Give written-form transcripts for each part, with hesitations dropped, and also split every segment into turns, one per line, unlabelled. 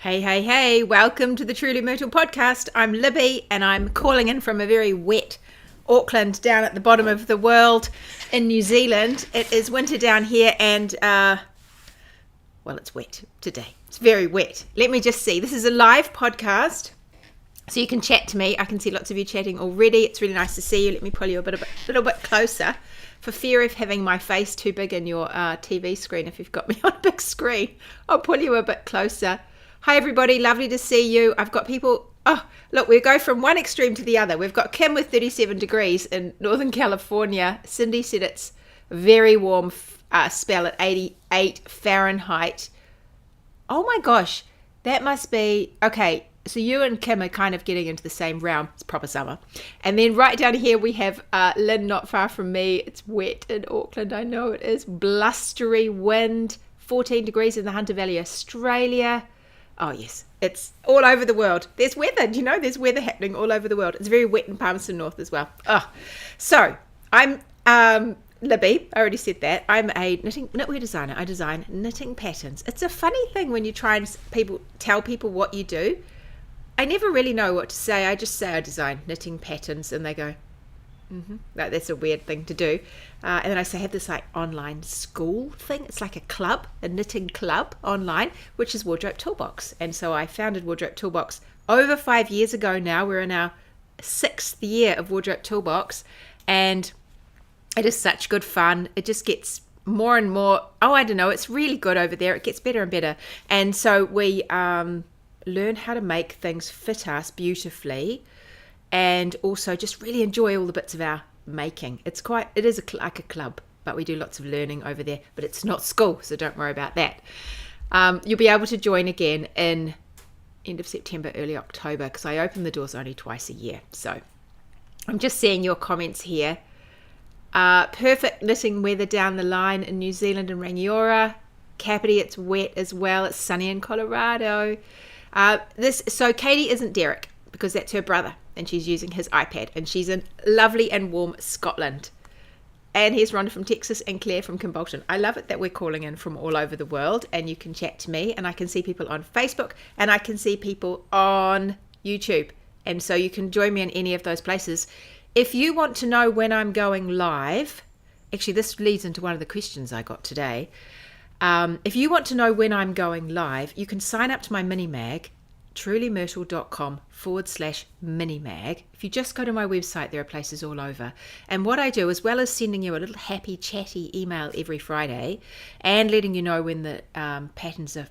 Hey, hey, hey, welcome to the Truly Myrtle podcast. I'm Libby and I'm calling in from a very wet Auckland down at the bottom of the world in New Zealand. It is winter down here and, it's wet today. It's very wet. Let me just see. This is a live podcast, so you can chat to me. I can see lots of you chatting already. It's really nice to see you. Let me pull you a little bit closer for fear of having my face too big in your TV screen. If you've got me on a big screen, I'll pull you a bit closer. Hi everybody, lovely to see you. I've got people, look, we go from one extreme to the other. We've got Kim with 37 degrees in Northern California. Cindy said it's a very warm spell at 88 Fahrenheit. Oh my gosh, that must be, okay, so you and Kim are kind of getting into the same realm. It's proper summer. And then right down here we have Lynn, not far from me. It's wet in Auckland, I know it is. Blustery wind, 14 degrees in the Hunter Valley, Australia. Oh yes, it's all over the world. There's weather, there's weather happening all over the world. It's very wet in Palmerston North as well. So I'm Libby, I already said that. I'm a knitwear designer. I design knitting patterns. It's a funny thing when you try and tell people what you do. I never really know what to say. I just say I design knitting patterns and they go, that's a weird thing to do. And then I say I have this like online school thing. It's like a club, a knitting club online, which is Wardrobe Toolbox. And so I founded Wardrobe Toolbox over 5 years ago now. We're in our 6th year of Wardrobe Toolbox. And it is such good fun. It just gets more and more, it's really good over there. It gets better and better. And so we learn how to make things fit us beautifully and also just really enjoy all the bits of our making. It is like a club, but we do lots of learning over there, but it's not school, so don't worry about that. You'll be able to join again in end of September, early October, because I open the doors only twice a year. So I'm just seeing your comments here. Perfect knitting weather down the line in New Zealand and Rangiora. Kapiti, it's wet as well. It's sunny in Colorado. So Katie isn't Derek, because that's her brother and she's using his iPad, and she's in lovely and warm Scotland. And here's Rhonda from Texas and Claire from Kimbolton. I love it that we're calling in from all over the world, and you can chat to me, and I can see people on Facebook and I can see people on YouTube, and so you can join me in any of those places. If you want to know when I'm going live, actually this leads into one of the questions I got today. If you want to know when I'm going live, you can sign up to my mini mag, trulymyrtle.com/mini mag. If you just go to my website, there are places all over. And what I do, as well as sending you a little happy, chatty email every Friday and letting you know when the patterns are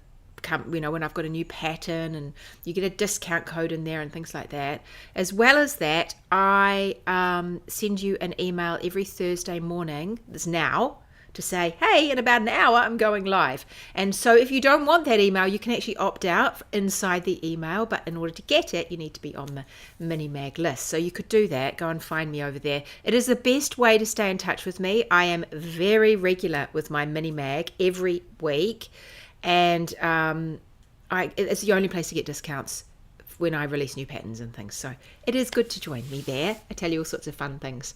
when I've got a new pattern, and you get a discount code in there and things like that. As well as that, I send you an email every Thursday morning, this now, to say, hey, in about an hour, I'm going live. And so if you don't want that email, you can actually opt out inside the email. But in order to get it, you need to be on the mini mag list. So you could do that. Go and find me over there. It is the best way to stay in touch with me. I am very regular with my mini mag every week. And it's the only place to get discounts when I release new patterns and things. So it is good to join me there. I tell you all sorts of fun things.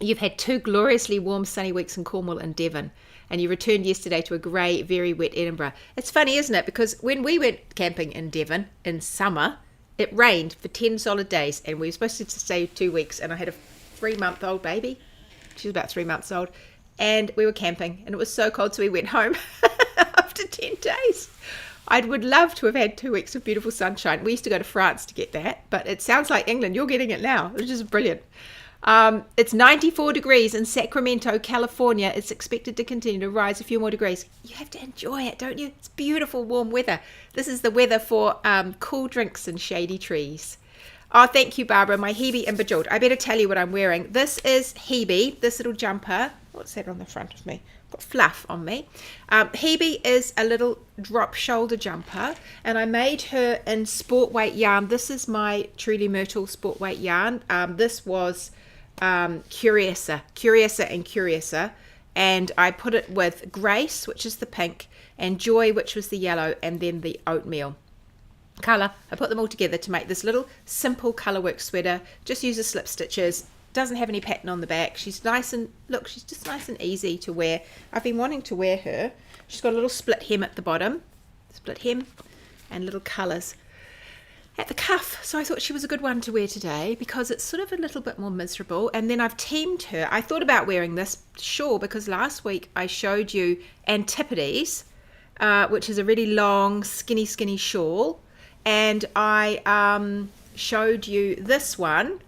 You've had 2 gloriously warm sunny weeks in Cornwall and Devon, and you returned yesterday to a grey, very wet Edinburgh. It's funny, isn't it? Because when we went camping in Devon in summer, it rained for 10 solid days, and we were supposed to stay 2 weeks, and I had a 3-month-old baby. She was about 3 months old, and we were camping, and it was so cold, so we went home after 10 days. I would love to have had 2 weeks of beautiful sunshine. We used to go to France to get that, but it sounds like England. You're getting it now, which is brilliant. It's 94 degrees in Sacramento, California. It's expected to continue to rise a few more degrees. You have to enjoy it, don't you? It's beautiful, warm weather. This is the weather for cool drinks and shady trees. Oh, thank you, Barbara. My Hebe and Bejeweled. I better tell you what I'm wearing. This is Hebe, this little jumper. What's that on the front of me? I've got fluff on me. Hebe is a little drop shoulder jumper, and I made her in sport weight yarn. This is my Truly Myrtle sport weight yarn. This was Curiouser, and I put it with Grace, which is the pink, and Joy, which was the yellow, and then the oatmeal color. I put them all together to make this little simple colorwork sweater. Just uses slip stitches, doesn't have any pattern on the back. She's just nice and easy to wear. I've been wanting to wear her. She's got a little split hem at the bottom, split hem, and little colours at the cuff. So I thought she was a good one to wear today because it's sort of a little bit more miserable. And then I've teamed her. I thought about wearing this shawl because last week I showed you Antipodes, which is a really long, skinny shawl. And I showed you this one.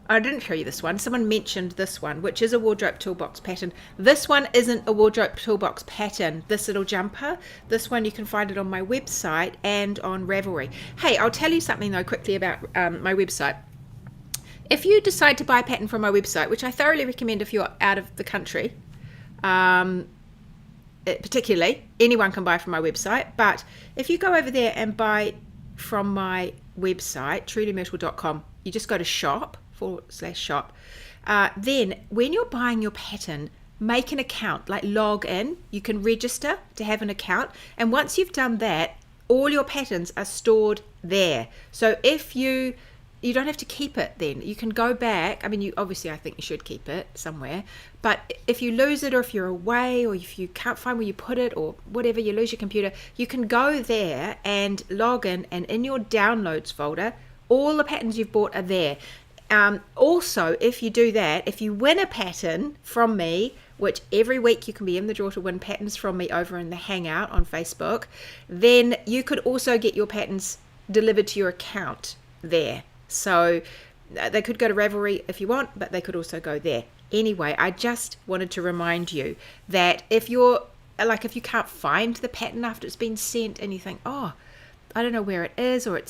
I didn't show you this one. Someone mentioned this one, which is a wardrobe toolbox pattern. This one isn't a wardrobe toolbox pattern, this little jumper. This one, you can find it on my website and on Ravelry. Hey, I'll tell you something though quickly about my website. If you decide to buy a pattern from my website, which I thoroughly recommend if you're out of the country, particularly, anyone can buy from my website, but if you go over there and buy from my website, trulymyrtle.com, you just go to shop, /shop. Then when you're buying your pattern, make an account, like log in. You can register to have an account, and once you've done that, all your patterns are stored there. So if you don't have to keep it, then you can go back. I mean, I think you should keep it somewhere, but if you lose it, or if you're away, or if you can't find where you put it, or whatever, you lose your computer, you can go there and log in, and in your downloads folder, all the patterns you've bought are there. Also, if you do that, if you win a pattern from me, which every week you can be in the draw to win patterns from me over in the Hangout on Facebook, then you could also get your patterns delivered to your account there. So they could go to Ravelry if you want, but they could also go there. Anyway, I just wanted to remind you that if you can't find the pattern after it's been sent and you think, oh, I don't know where it is, or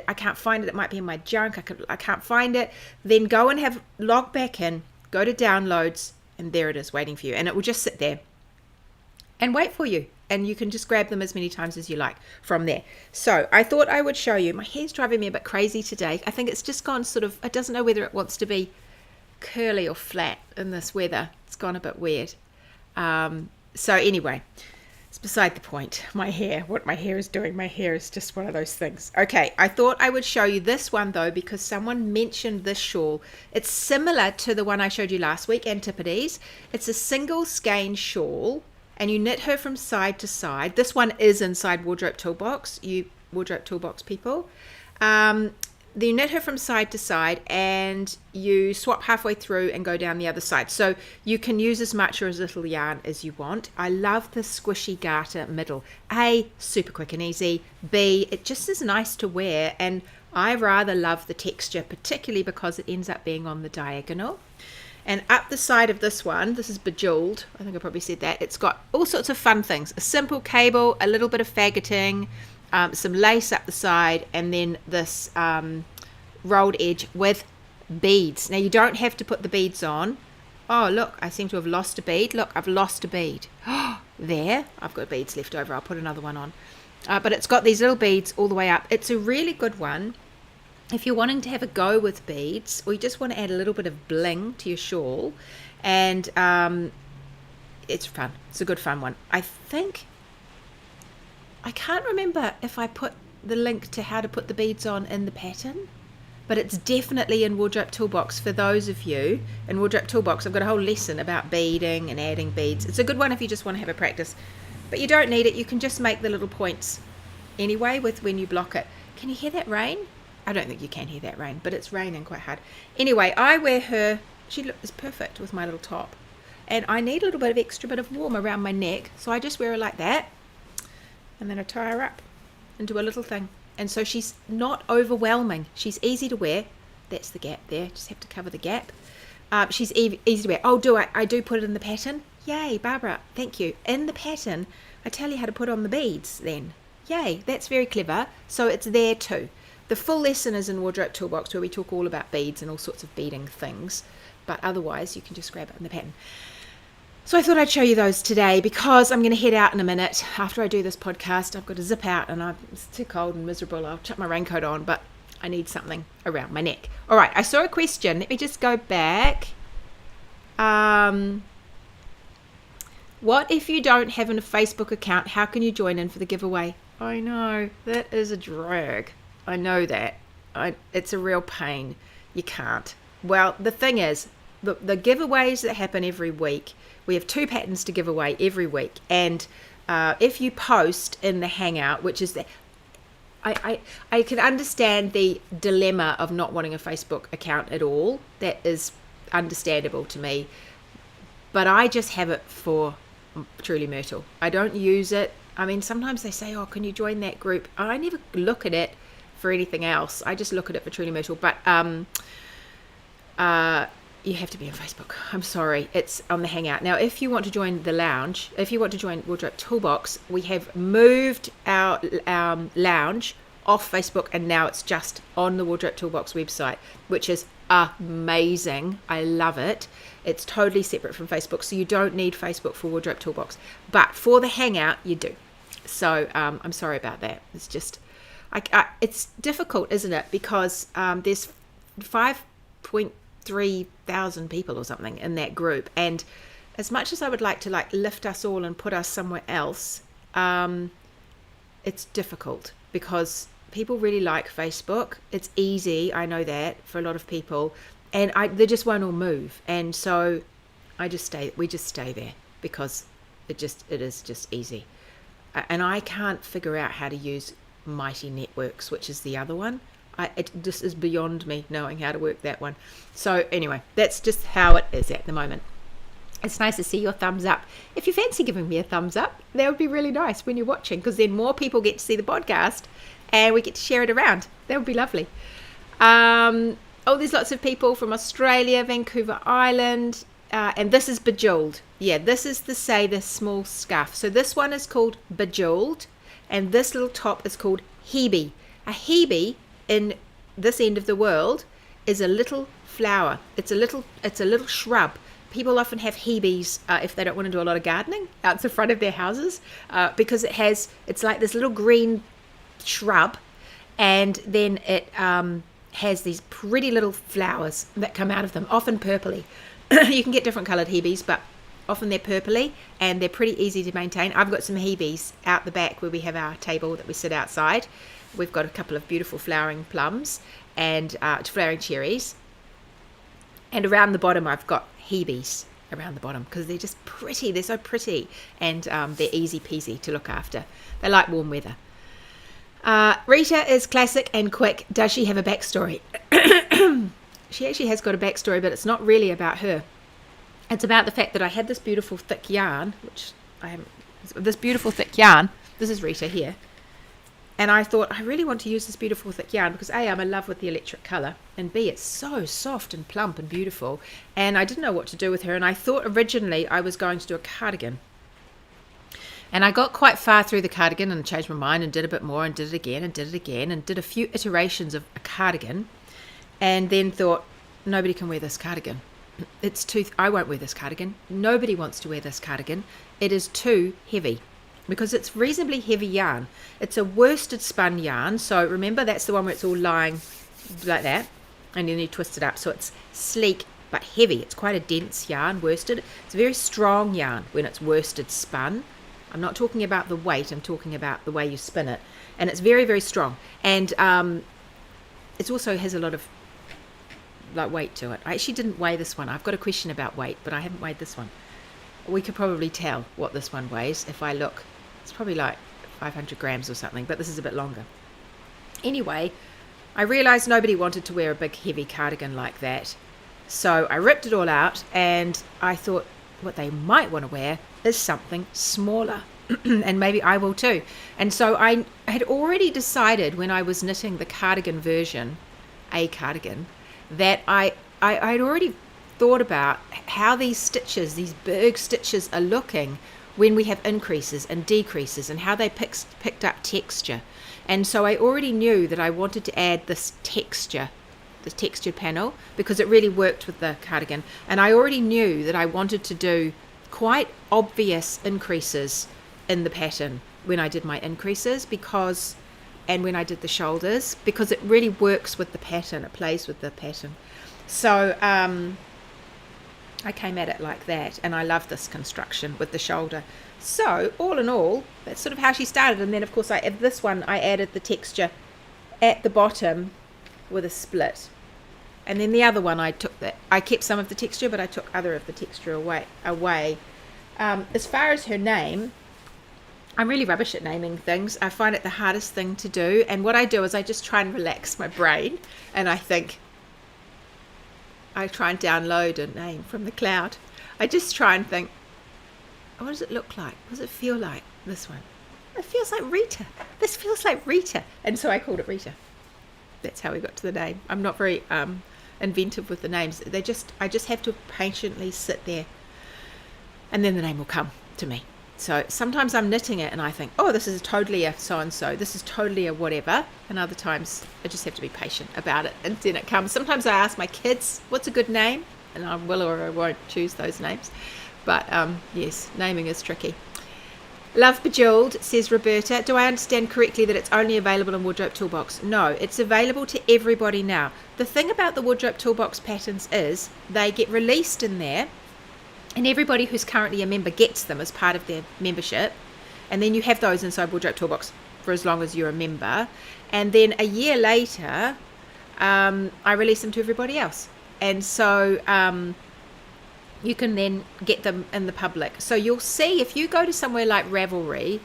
I can't find it, it might be in my junk, I can't find it, then go and log back in, go to downloads, and there it is waiting for you, and it will just sit there and wait for you, and you can just grab them as many times as you like from there. So I thought I would show you. My hair's driving me a bit crazy today. I think it's just gone it doesn't know whether it wants to be curly or flat in this weather. It's gone a bit weird. So anyway, it's beside the point. What my hair is doing. My hair is just one of those things. Okay, I thought I would show you this one though, because someone mentioned this shawl. It's similar to the one I showed you last week, Antipodes. It's a single skein shawl, and you knit her from side to side. This one is inside Wardrobe Toolbox, you Wardrobe Toolbox people. Then you knit her from side to side, and you swap halfway through and go down the other side. So you can use as much or as little yarn as you want. I love the squishy garter middle. A, super quick and easy. B, it just is nice to wear, and I rather love the texture, particularly because it ends up being on the diagonal. And up the side of this one, this is Bejeweled, I think I probably said that, it's got all sorts of fun things. A simple cable, a little bit of faggoting, some lace up the side, and then this rolled edge with beads. Now you don't have to put the beads on. Oh look, I seem to have lost a bead. Look, I've lost a bead. There, I've got beads left over. I'll put another one on. But it's got these little beads all the way up. It's a really good one if you're wanting to have a go with beads, or you just want to add a little bit of bling to your shawl. And it's fun. It's a good fun one. I can't remember if I put the link to how to put the beads on in the pattern, but it's definitely in Wardrobe Toolbox for those of you. In Wardrobe Toolbox, I've got a whole lesson about beading and adding beads. It's a good one if you just want to have a practice, but you don't need it. You can just make the little points anyway with when you block it. Can you hear that rain? I don't think you can hear that rain, but it's raining quite hard. Anyway, I wear her. She is perfect with my little top, and I need a little bit of extra bit of warm around my neck, so I just wear her like that. And then I tie her up and do a little thing. And so she's not overwhelming. She's easy to wear. That's the gap there. Just have to cover the gap. She's easy to wear. Oh, I do put it in the pattern? Yay, Barbara. Thank you. In the pattern, I tell you how to put on the beads then. Yay, that's very clever. So it's there too. The full lesson is in Wardrobe Toolbox, where we talk all about beads and all sorts of beading things. But otherwise, you can just grab it in the pattern. So I thought I'd show you those today because I'm going to head out in a minute. After I do this podcast, I've got to zip out, and it's too cold and miserable. I'll chuck my raincoat on, but I need something around my neck. All right, I saw a question. Let me just go back. What if you don't have a Facebook account? How can you join in for the giveaway? I know, that is a drag. I know that. It's a real pain. You can't. Well, the thing is, the giveaways that happen every week, we have 2 patterns to give away every week, and if you post in the Hangout, which is I can understand the dilemma of not wanting a Facebook account at all. That is understandable to me. But I just have it for Truly Myrtle. I don't use it. I mean, sometimes they say, oh, can you join that group? I never look at it for anything else. I just look at it for Truly Myrtle. But you have to be on Facebook. I'm sorry. It's on the Hangout. Now, if you want to join the lounge, if you want to join Wardrobe Toolbox, we have moved our lounge off Facebook, and now it's just on the Wardrobe Toolbox website, which is amazing. I love it. It's totally separate from Facebook, so you don't need Facebook for Wardrobe Toolbox. But for the Hangout, you do. So I'm sorry about that. It's just, it's difficult, isn't it? Because there's 5.3 thousand people or something in that group, and as much as I would like to lift us all and put us somewhere else, it's difficult because people really like Facebook. It's easy, I know that, for a lot of people, and they just won't all move, and so we just stay there because it is just easy. And I can't figure out how to use Mighty Networks, which is the other one. It just is beyond me knowing how to work that one. So anyway, that's just how it is at the moment. It's nice to see your thumbs up. If you fancy giving me a thumbs up, that would be really nice when you're watching, because then more people get to see the podcast and we get to share it around. That would be lovely. There's lots of people from Australia, Vancouver Island, and this is Bejeweled. Yeah, this is the small scarf. So this one is called Bejeweled, and this little top is called Hebe. A Hebe in this end of the world is a little flower. It's a little shrub. People often have Hebes if they don't want to do a lot of gardening out the front of their houses, because it's like this little green shrub, and then it has these pretty little flowers that come out of them, often purpley. You can get different coloured Hebes, but often they're purpley and they're pretty easy to maintain. I've got some Hebes out the back where we have our table that we sit outside. We've got a couple of beautiful flowering plums and flowering cherries. And around the bottom, I've got Hebes around the bottom because they're just pretty. They're so pretty, and they're easy peasy to look after. They like warm weather. Rita is classic and quick. Does she have a backstory? She actually has got a backstory, but it's not really about her. It's about the fact that I had this beautiful thick yarn, this is Rita here. And I thought, I really want to use this beautiful thick yarn because A, I'm in love with the electric colour, and B, it's so soft and plump and beautiful. And I didn't know what to do with her, and I thought originally I was going to do a cardigan. And I got quite far through the cardigan and changed my mind and did a bit more and did it again and did it again and did a few iterations of a cardigan, and then thought, nobody can wear this cardigan. I won't wear this cardigan. Nobody wants to wear this cardigan. It is too heavy. Because it's reasonably heavy yarn. It's a worsted spun yarn. So remember, that's the one where it's all lying like that. And then you twist it up. So it's sleek but heavy. It's quite a dense yarn, worsted. It's a very strong yarn when it's worsted spun. I'm not talking about the weight. I'm talking about the way you spin it. And it's very, very strong. And it also has a lot of weight to it. I actually didn't weigh this one. I've got a question about weight, but I haven't weighed this one. We could probably tell what this one weighs if I look. It's probably like 500 grams or something, but this is a bit longer. Anyway, I realised nobody wanted to wear a big heavy cardigan like that. So I ripped it all out, and I thought what they might want to wear is something smaller. And maybe I will too. And so I had already decided when I was knitting the cardigan version, a cardigan, that I had already thought about how these stitches, these berg stitches, are looking when we have increases and decreases, and how they picked up texture. And so I already knew that I wanted to add this texture, this textured panel, because it really worked with the cardigan. And I already knew that I wanted to do quite obvious increases in the pattern when I did my increases, and when I did the shoulders, because it really works with the pattern, it plays with the pattern. So I came at it like that, and I love this construction with the shoulder. So all in all, that's sort of how she started. And then of course I added the texture at the bottom with a split, and then the other one I kept some of the texture, but I took other of the texture away. As far as her name, I'm really rubbish at naming things. I find it the hardest thing to do. And what I do is I just try and relax my brain. And I try and download a name from the cloud. I just try and think, what does it look like? What does it feel like? This one. It feels like Rita. This feels like Rita. And so I called it Rita. That's how we got to the name. I'm not very inventive with the names. I just have to patiently sit there, and then the name will come to me. So sometimes I'm knitting it and I think, oh, this is totally a so-and-so. This is totally a whatever. And other times I just have to be patient about it. And then it comes. Sometimes I ask my kids, what's a good name? And I will or I won't choose those names. But yes, naming is tricky. Love Bejeweled, says Roberta. Do I understand correctly that it's only available in Wardrobe Toolbox? No, it's available to everybody now. The thing about the Wardrobe Toolbox patterns is they get released in there, and everybody who's currently a member gets them as part of their membership. And then you have those inside Wardrobe Toolbox for as long as you're a member. And then a year later, I release them to everybody else. And so you can then get them in the public. So you'll see if you go to somewhere like Ravelry,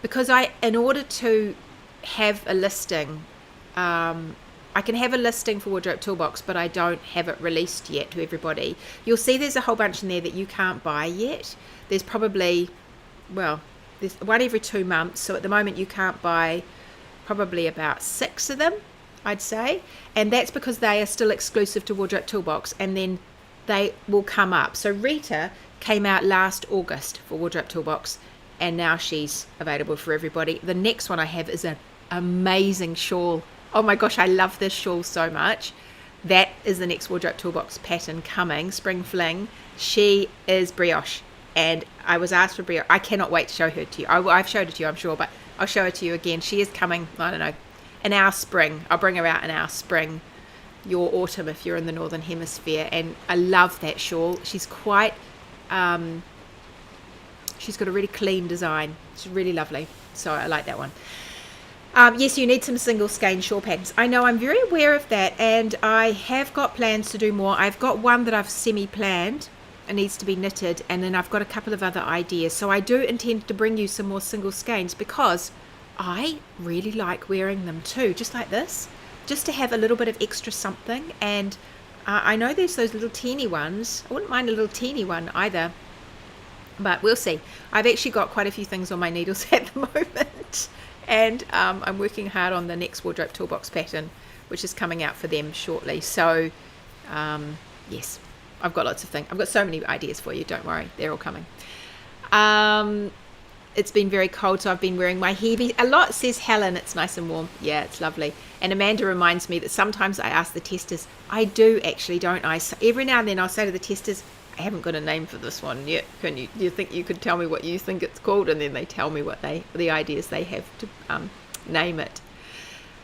because in order to have a listing, I can have a listing for Wardrobe Toolbox, but I don't have it released yet to everybody. You'll see there's a whole bunch in there that you can't buy yet. There's probably, there's one every 2 months. So at the moment you can't buy probably about 6 of them, I'd say. And that's because they are still exclusive to Wardrobe Toolbox, and then they will come up. So Rita came out last August for Wardrobe Toolbox, and now she's available for everybody. The next one I have is an amazing shawl. Oh my gosh, I love this shawl so much. That is the next Wardrobe Toolbox pattern coming, Spring Fling. She is brioche, and I was asked for brioche. I cannot wait to show her to you. I've showed it to you, I'm sure, but I'll show it to you again. She is coming, I don't know, in our spring. I'll bring her out in our spring, your autumn if you're in the Northern Hemisphere. And I love that shawl. She's quite, she's got a really clean design. She's really lovely. So I like that one. Yes, you need some single skein shawl patterns. I know, I'm very aware of that, and I have got plans to do more. I've got one that I've semi-planned. It needs to be knitted, and then I've got a couple of other ideas. So I do intend to bring you some more single skeins, because I really like wearing them too, just like this, just to have a little bit of extra something. And I know there's those little teeny ones. I wouldn't mind a little teeny one either, but we'll see. I've actually got quite a few things on my needles at the moment. And I'm working hard on the next Wardrobe Toolbox pattern, which is coming out for them shortly. So, yes, I've got lots of things. I've got so many ideas for you. Don't worry, they're all coming. It's been very cold, so I've been wearing my heebie a lot, says Helen. It's nice and warm. Yeah, it's lovely. And Amanda reminds me that sometimes I ask the testers. I do actually, don't I? So every now and then I'll say to the testers, I haven't got a name for this one yet. Do you think you could tell me what you think it's called? And then they tell me what the ideas they have to name it.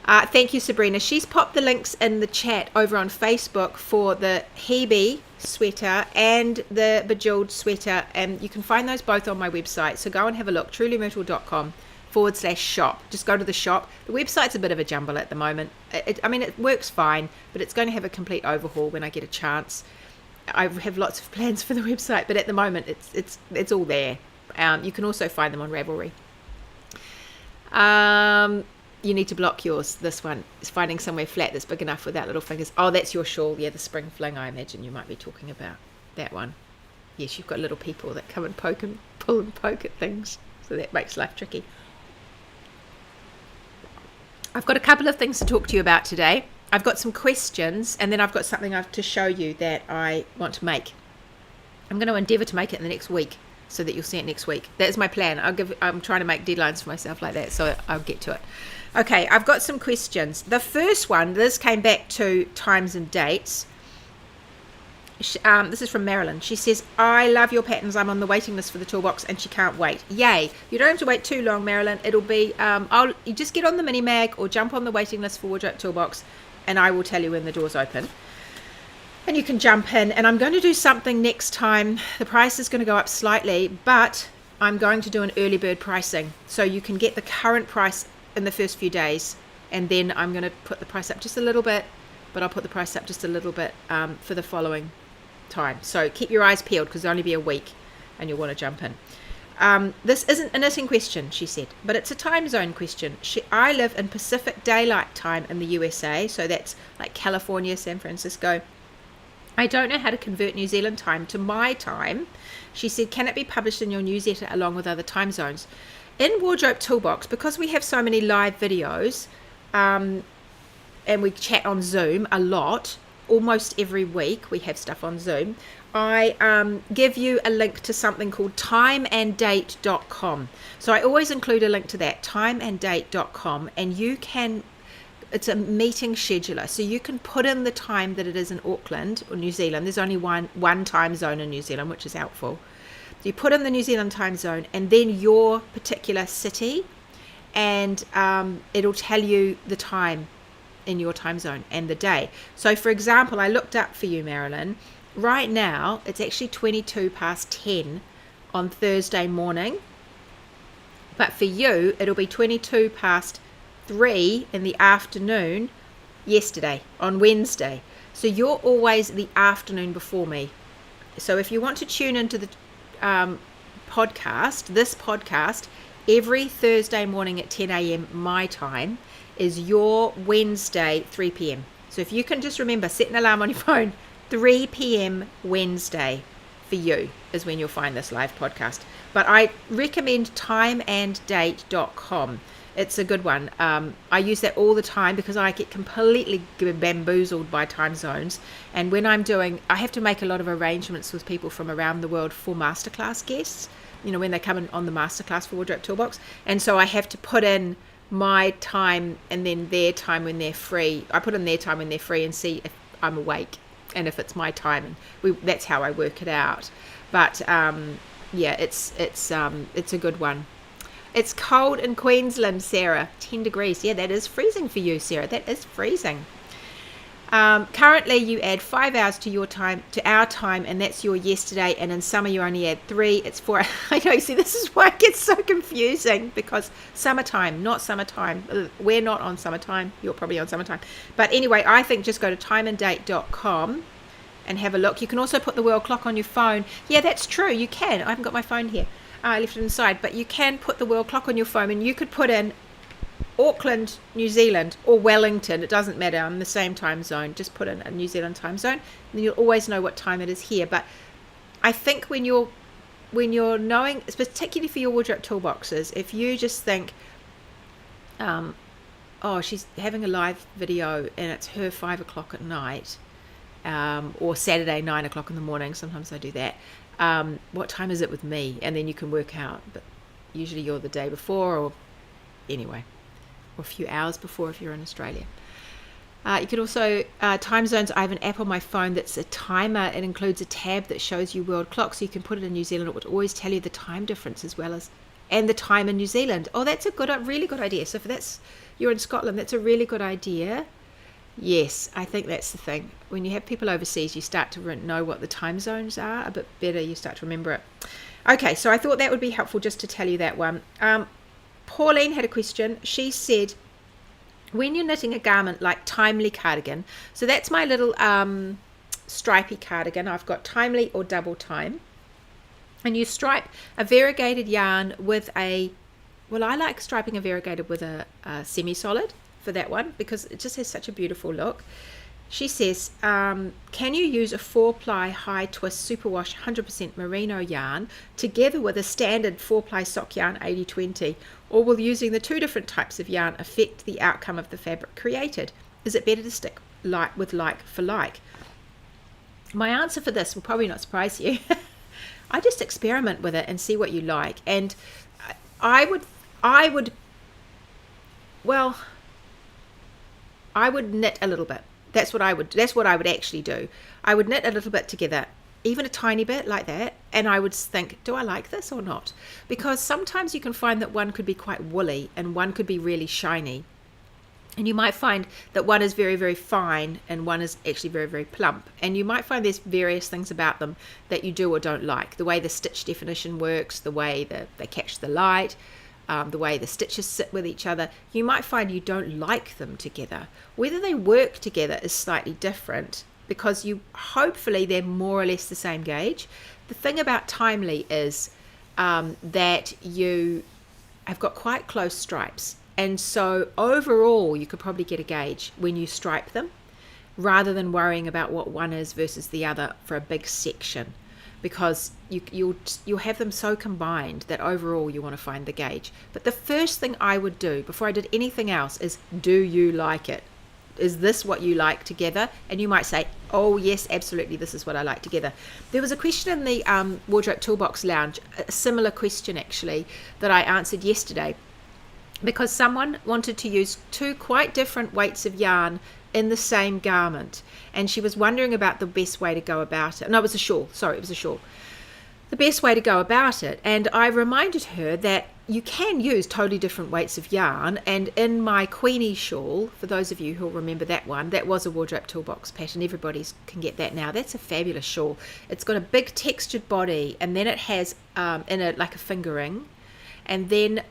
Thank you, Sabrina. She's popped the links in the chat over on Facebook for the Hebe sweater and the Bejeweled sweater, and you can find those both on my website. So go and have a look, trulymyrtle.com/shop. Just go to the shop. The website's a bit of a jumble at the moment. It works fine, but it's going to have a complete overhaul when I get a chance. I have lots of plans for the website, but at the moment it's all there. You can also find them on Ravelry. You need to block yours. This one is finding somewhere flat that's big enough without little fingers. Oh, that's your shawl. Yeah, the Spring Fling. I imagine you might be talking about that one. Yes, you've got little people that come and pull and poke at things, so that makes life tricky. I've got a couple of things to talk to you about today. I've got some questions, and then I've got something to show you that I want to make. I'm going to endeavour to make it in the next week so that you'll see it next week. That is my plan. I'm trying to make deadlines for myself like that, so I'll get to it. Okay, I've got some questions. The first one, this came back to times and dates. This is from Marilyn. She says, I love your patterns. I'm on the waiting list for the toolbox and she can't wait. Yay. You don't have to wait too long, Marilyn. It'll be, you just get on the mini mag or jump on the waiting list for Wardrobe Toolbox, and I will tell you when the doors open. And you can jump in. And I'm going to do something next time. The price is going to go up slightly, but I'm going to do an early bird pricing. So you can get the current price in the first few days. And then I'm going to put the price up just a little bit, but I'll put the price up just a little bit for the following time. So keep your eyes peeled, because it'll only be a week and you'll want to jump in. This isn't a knitting question, she said, but it's a time zone question. I live in Pacific Daylight Time in the USA, so that's like California, San Francisco. I don't know how to convert New Zealand time to my time. She said, can it be published in your newsletter along with other time zones? In Wardrobe Toolbox, because we have so many live videos, and we chat on Zoom a lot, almost every week we have stuff on Zoom, I give you a link to something called timeanddate.com. So I always include a link to that, timeanddate.com, and you can, it's a meeting scheduler, so you can put in the time that it is in Auckland or New Zealand. There's only one time zone in New Zealand, which is helpful. So you put in the New Zealand time zone and then your particular city, and it'll tell you the time in your time zone and the day. So for example, I looked up for you, Marilyn. Right now, it's actually 22 past 10 on Thursday morning. But for you, it'll be 22 past 3 in the afternoon yesterday, on Wednesday. So you're always the afternoon before me. So if you want to tune into the this podcast, every Thursday morning at 10 a.m. my time is your Wednesday 3 p.m. So if you can just remember, set an alarm on your phone, 3 p.m. Wednesday for you is when you'll find this live podcast. But I recommend timeanddate.com. It's a good one. I use that all the time because I get completely bamboozled by time zones. And when I'm I have to make a lot of arrangements with people from around the world for masterclass guests, when they come in on the masterclass for Wardrobe Toolbox. And so I have to put in my time and then their time when they're free. I put in their time when they're free and see if I'm awake and if it's my time, and that's how I work it out. But yeah, it's a good one. It's cold in Queensland, Sarah. 10 degrees. Yeah, that is freezing for you, Sarah. That is freezing. Currently, you add 5 hours to your time, to our time, and that's your yesterday. And in summer, you only add 3. It's 4. I know. See, this is why it gets so confusing, because summertime, not summertime. We're not on summertime. You're probably on summertime. But anyway, I think just go to timeanddate.com and have a look. You can also put the world clock on your phone. Yeah, that's true. You can. I haven't got my phone here. I left it inside, but you can put the world clock on your phone, and you could put in Auckland, New Zealand, or Wellington. It doesn't matter. I'm in the same time zone. Just put in a New Zealand time zone, and then you'll always know what time it is here. But I think when you're knowing, particularly for your wardrobe toolboxes, if you just think, oh, she's having a live video and it's her 5 o'clock at night, or Saturday 9 o'clock in the morning. Sometimes I do that. What time is it with me? And then you can work out, but usually you're the day before, or anyway, or a few hours before if you're in Australia. You can also, time zones, I have an app on my phone that's a timer. It includes a tab that shows you world clock, so you can put it in New Zealand. It would always tell you the time difference as well as, and the time in New Zealand. Oh, that's a really good idea. So if you're in Scotland, that's a really good idea. Yes, I think that's the thing. When you have people overseas, you start to know what the time zones are a bit better. You start to remember it. Okay, so I thought that would be helpful just to tell you that one. Pauline had a question. She said, when you're knitting a garment like Timely cardigan, so that's my little stripy cardigan. I've got Timely or double time. And you stripe a variegated yarn with I like striping a variegated with a semi-solid for that one, because it just has such a beautiful look. She says, can you use a 4-ply high twist superwash 100% merino yarn together with a standard 4-ply sock yarn 80/20, or will using the two different types of yarn affect the outcome of the fabric created? Is it better to stick with like for like? My answer for this will probably not surprise you. I just experiment with it and see what you like. And I would knit a little bit. That's what I would actually do. I would knit a little bit together, even a tiny bit like that, and I would think, do I like this or not? Because sometimes you can find that one could be quite woolly and one could be really shiny. And you might find that one is very, very fine and one is actually very, very plump. And you might find there's various things about them that you do or don't like. The way the stitch definition works, the way that they catch the light, the way the stitches sit with each other. You might find you don't like them together. Whether they work together is slightly different, because hopefully they're more or less the same gauge. The thing about Timely is that you have got quite close stripes. And so overall, you could probably get a gauge when you stripe them, rather than worrying about what one is versus the other for a big section, because you'll have them so combined that overall you want to find the gauge. But the first thing I would do before I did anything else is, do you like it? Is this what you like together? And you might say, oh yes, absolutely, this is what I like together. There was a question in the Wardrobe Toolbox Lounge, a similar question actually, that I answered yesterday, because someone wanted to use two quite different weights of yarn in the same garment, and she was wondering about the best way to go about it. No, it was a shawl. Sorry, it was a shawl. The best way to go about it. And I reminded her that you can use totally different weights of yarn. And in my Queenie shawl, for those of you who'll remember that one, that was a Wardrobe Toolbox pattern. Everybody can get that now. That's a fabulous shawl. It's got a big textured body, and then it has in it like a fingering. And then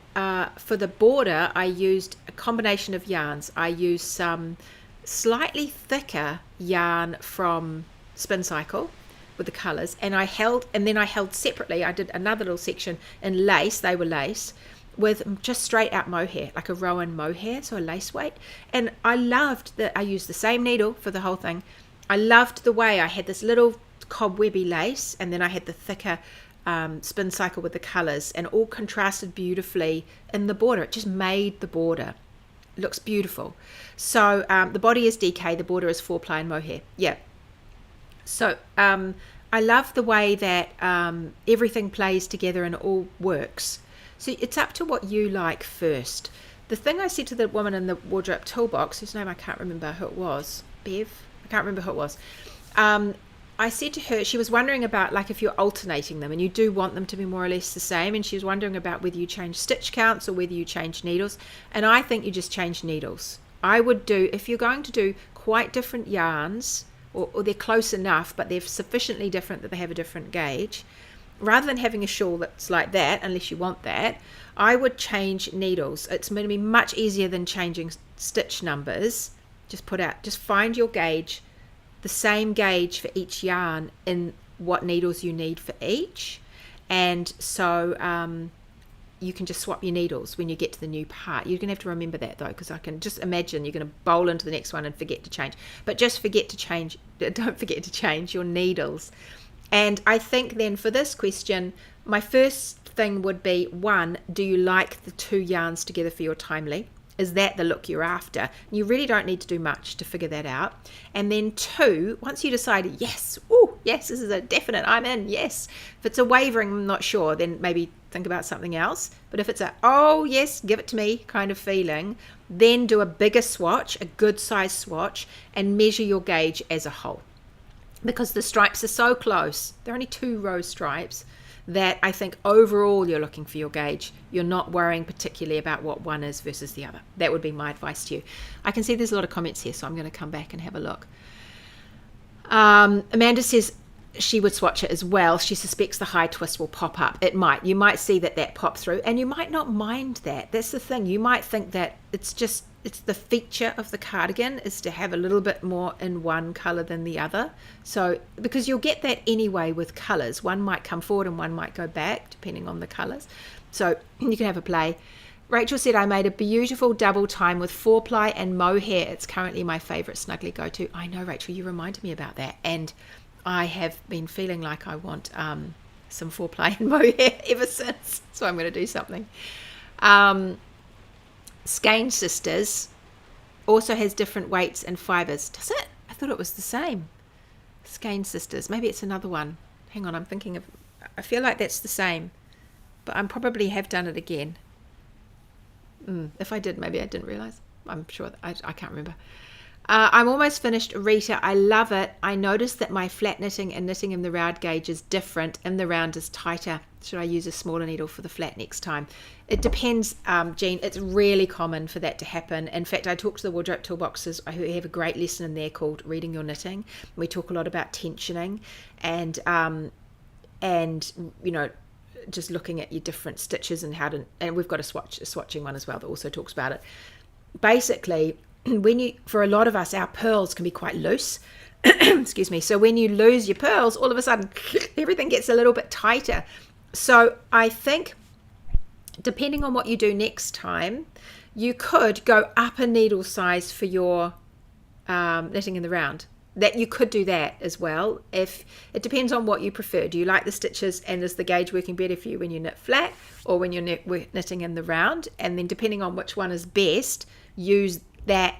for the border, I used a combination of yarns. I used some slightly thicker yarn from Spin Cycle with the colours, and then I held separately. I did another little section in lace. They were lace with just straight out mohair, like a Rowan mohair, so a lace weight. And I loved that I used the same needle for the whole thing. I loved the way I had this little cobwebby lace, and then I had the thicker Spin Cycle with the colours, and all contrasted beautifully in the border. It just made the border. It looks beautiful. So the body is DK, the border is 4-ply and mohair. Yeah. So I love the way that everything plays together and all works. So it's up to what you like first. The thing I said to the woman in the Wardrobe Toolbox, whose name I can't remember who it was, Bev, I can't remember who it was. I said to her, she was wondering about like if you're alternating them and you do want them to be more or less the same, and she was wondering about whether you change stitch counts or whether you change needles. And I think you just change needles. I would do, if you're going to do quite different yarns, or they're close enough but they're sufficiently different that they have a different gauge, rather than having a shawl that's like that, unless you want that, I would change needles. It's going to be much easier than changing stitch numbers. Just find your gauge, the same gauge for each yarn in what needles you need for each. And so you can just swap your needles when you get to the new part. You're going to have to remember that though, because I can just imagine you're going to bowl into the next one and forget to change. But don't forget to change your needles. And I think then for this question, my first thing would be, 1, do you like the two yarns together for your timely? Is that the look you're after? You really don't need to do much to figure that out. And then 2, once you decide, yes, this is a definite, I'm in, yes. If it's a wavering, I'm not sure, then maybe think about something else. But if it's a, oh yes, give it to me kind of feeling, then do a bigger swatch, a good size swatch, and measure your gauge as a whole. Because the stripes are so close, they're only 2 row stripes, that I think overall you're looking for your gauge. You're not worrying particularly about what one is versus the other. That would be my advice to you. I can see there's a lot of comments here, so I'm going to come back and have a look. Amanda says she would swatch it as well. She suspects the high twist will pop up. It might. You might see that pop through, and you might not mind that. That's the thing. You might think that it's the feature of the cardigan is to have a little bit more in one color than the other. So because you'll get that anyway with colors, one might come forward and one might go back depending on the colors. So you can have a play. Rachel said, I made a beautiful double time with 4-ply and mohair. It's currently my favorite snuggly go-to. I know, Rachel, you reminded me about that, and I have been feeling like I want some 4-ply and mohair ever since, so I'm going to do something. Skein Sisters also has different weights and fibers. Does it? I thought it was the same. Skein Sisters. Maybe it's another one. Hang on, I feel like that's the same, but I probably have done it again. If I did, maybe I didn't realize. I'm sure I can't remember. I'm almost finished Rita. I love it. I noticed that my flat knitting and knitting in the round gauge is different, and the round is tighter. Should I use a smaller needle for the flat next time? It depends, Jean. It's really common for that to happen. In fact, I talked to the Wardrobe Toolboxes who have a great lesson in there called Reading Your Knitting. We talk a lot about tensioning and you know, just looking at your different stitches and and we've got a swatching one as well that also talks about it. Basically, for a lot of us, our pearls can be quite loose. Excuse me. So when you lose your pearls, all of a sudden everything gets a little bit tighter. So I think depending on what you do next time, you could go up a needle size for your knitting in the round. That you could do that as well. If it depends on what you prefer. Do you like the stitches and is the gauge working better for you when you knit flat or when you're knitting in the round? And then depending on which one is best, use that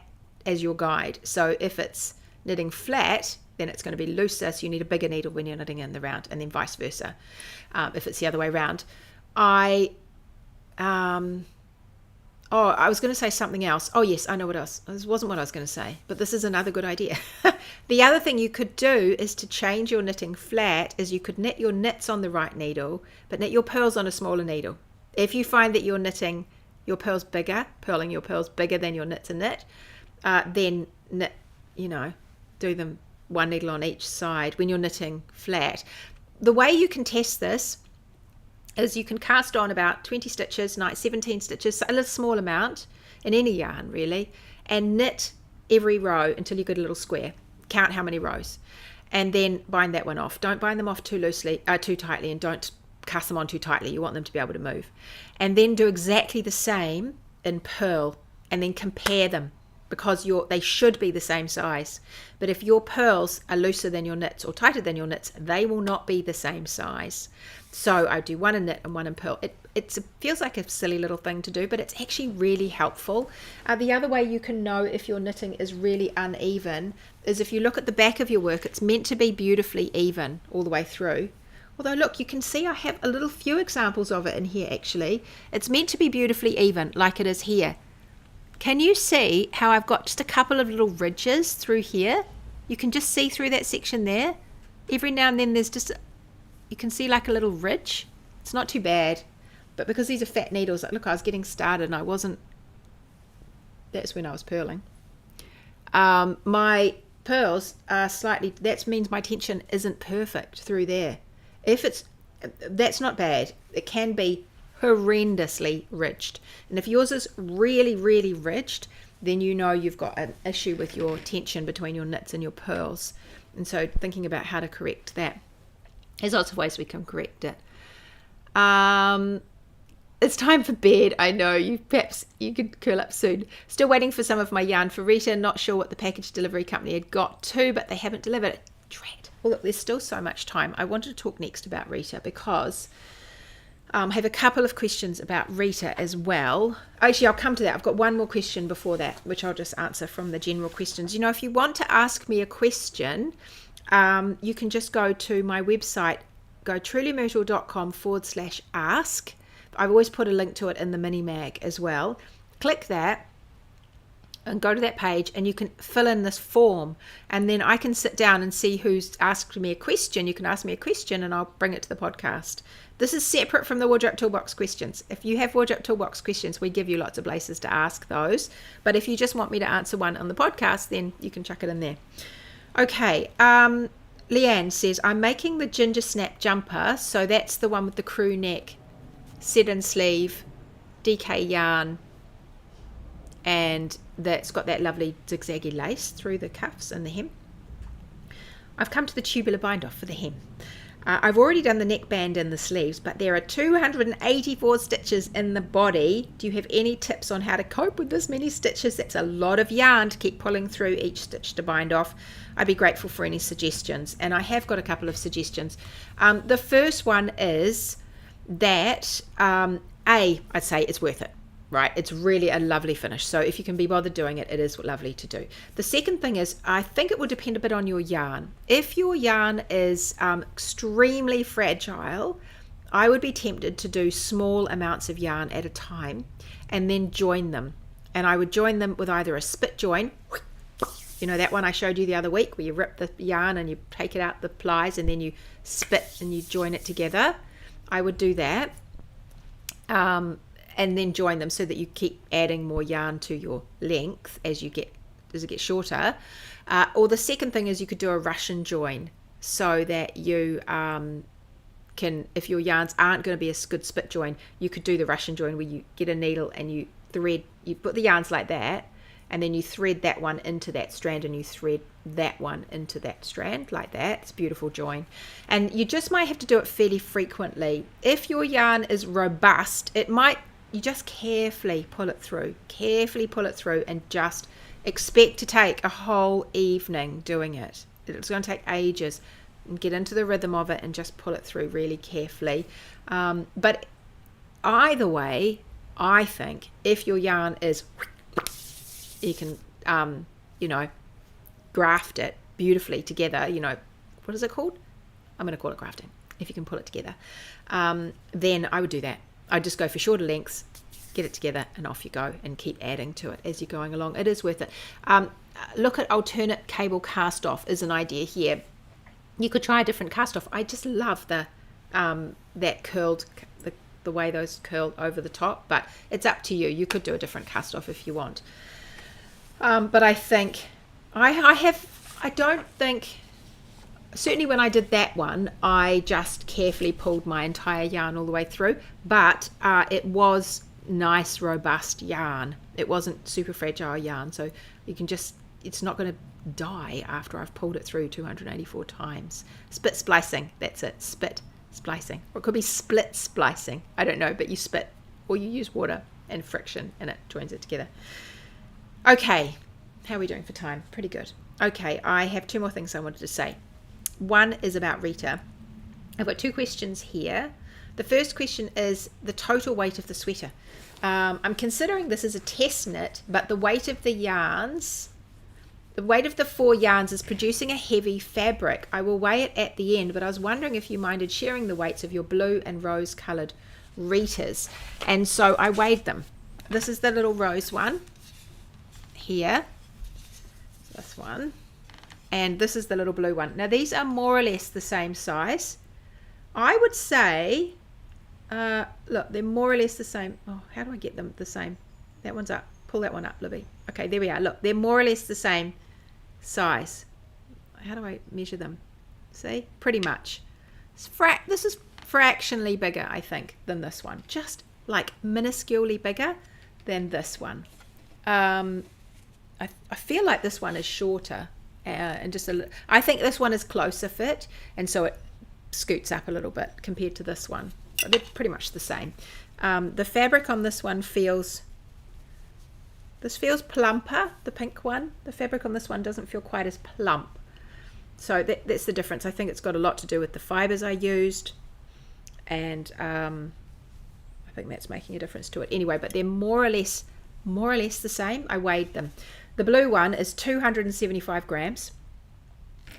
as your guide. So if it's knitting flat, then it's going to be looser, so you need a bigger needle when you're knitting in the round, and then vice versa. If it's the other way around. I was going to say something else. Oh, yes, I know what else. This wasn't what I was going to say, but this is another good idea. The other thing you could do is to change your knitting flat is you could knit your knits on the right needle, but knit your purls on a smaller needle. If you find that you're knitting your purls bigger, purling your purls bigger than your knits are knit, then knit, do them one needle on each side when you're knitting flat. The way you can test this is you can cast on about 20 stitches, 17 stitches, a little small amount in any yarn really, and knit every row until you get a little square. Count how many rows, and then bind that one off. Don't bind them off too tightly, and don't cast them on too tightly. You want them to be able to move. And then do exactly the same in purl, and then compare them, because they should be the same size. But if your purls are looser than your knits or tighter than your knits, they will not be the same size. So I do one in knit and one in purl. It feels like a silly little thing to do, but it's actually really helpful. The other way you can know if your knitting is really uneven is if you look at the back of your work. It's meant to be beautifully even all the way through. Although look, you can see I have a little few examples of it in here actually. It's meant to be beautifully even like it is here. Can you see how I've got just a couple of little ridges through here? You can just see through that section there. Every now and then there's just, you can see like a little ridge. It's not too bad. But because these are fat needles, look, I was getting started and that's when I was purling. My purls are slightly, that means my tension isn't perfect through there. That's not bad. It can be horrendously ridged, and if yours is really, really ridged, then you've got an issue with your tension between your knits and your purls. And so thinking about how to correct that, there's lots of ways we can correct it. It's time for bed. I know perhaps you could curl up soon. Still waiting for some of my yarn for Rita. Not sure what the package delivery company had got to, but they haven't delivered it. Dread. Well, look, there's still so much time. I wanted to talk next about Rita because I have a couple of questions about Rita as well. Actually, I'll come to that. I've got one more question before that, which I'll just answer from the general questions. If you want to ask me a question, you can just go to my website, go trulymyrtle.com/ask. I've always put a link to it in the mini mag as well. Click that and go to that page, and you can fill in this form, and then I can sit down and see who's asked me a question. You can ask me a question and I'll bring it to the podcast. This is separate from the Wardrobe Toolbox questions. If you have Wardrobe Toolbox questions, we give you lots of places to ask those. But if you just want me to answer one on the podcast, then you can chuck it in there. Okay, Leanne says, I'm making the ginger snap jumper. So that's the one with the crew neck, set-in sleeve, DK yarn, and that's got that lovely zigzaggy lace through the cuffs and the hem. I've come to the tubular bind off for the hem. I've already done the neckband and the sleeves, but there are 284 stitches in the body. Do you have any tips on how to cope with this many stitches? That's a lot of yarn to keep pulling through each stitch to bind off. I'd be grateful for any suggestions, and I have got a couple of suggestions. The first one is that I'd say it's worth it. Right, it's really a lovely finish. So if you can be bothered doing it, it is lovely to do. The second thing is, I think it will depend a bit on your yarn. If your yarn is extremely fragile, I would be tempted to do small amounts of yarn at a time and then join them. And I would join them with either a spit join, that one I showed you the other week where you rip the yarn and you take it out the plies and then you spit and you join it together. I would do that. And then join them so that you keep adding more yarn to your length as it gets shorter. Or the second thing is you could do a Russian join so that you can, if your yarns aren't going to be a good spit join, you could do the Russian join where you get a needle and you put the yarns like that, and then you thread that one into that strand, and you thread that one into that strand like that. It's a beautiful join, and you just might have to do it fairly frequently. If your yarn is robust, you just carefully pull it through, and just expect to take a whole evening doing it. It's going to take ages. Get into the rhythm of it and just pull it through really carefully. But either way, I think if your yarn is, you can, graft it beautifully together. What is it called? I'm going to call it grafting. If you can pull it together, then I would do that. I'd just go for shorter lengths, get it together, and off you go, and keep adding to it as you're going along. It is worth it. Look at alternate cable cast off is an idea here. You could try a different cast off. I just love that curled, the way those curl over the top, but it's up to you. You could do a different cast off if you want. But I think I don't think, certainly when I did that one, I just carefully pulled my entire yarn all the way through, but it was nice, robust yarn. It wasn't super fragile yarn, so you can just, it's not going to die after I've pulled it through 284 times. Spit splicing, that's it, spit splicing. Or it could be split splicing, I don't know, but you spit, or you use water and friction and it joins it together. Okay, how are we doing for time? Pretty good. Okay, I have two more things I wanted to say. One is about Rita. I've got two questions here. The first question is the total weight of the sweater. I'm considering this as a test knit, but the weight of the yarns, the weight of the 4 yarns is producing a heavy fabric. I will weigh it at the end, but I was wondering if you minded sharing the weights of your blue and rose coloured Ritas. And so I weighed them. This is the little rose one here, this one, and this is the little blue one. Now these are more or less the same size. I would say, look, they're more or less the same. Oh, how do I get them the same? That one's up. Pull that one up, Libby. Okay, there we are. Look, they're more or less the same size. How do I measure them? See? Pretty much. This is fractionally bigger, I think, than this one. Just like minusculely bigger than this one. I feel like this one is shorter. And just I think this one is closer fit, and so it scoots up a little bit compared to this one. But they're pretty much the same. The fabric on this one feels plumper, the pink one. The fabric on this one doesn't feel quite as plump. So that's the difference. I think it's got a lot to do with the fibers I used, and I think that's making a difference to it. Anyway, but they're more or less the same. I weighed them. The blue one is 275 grams,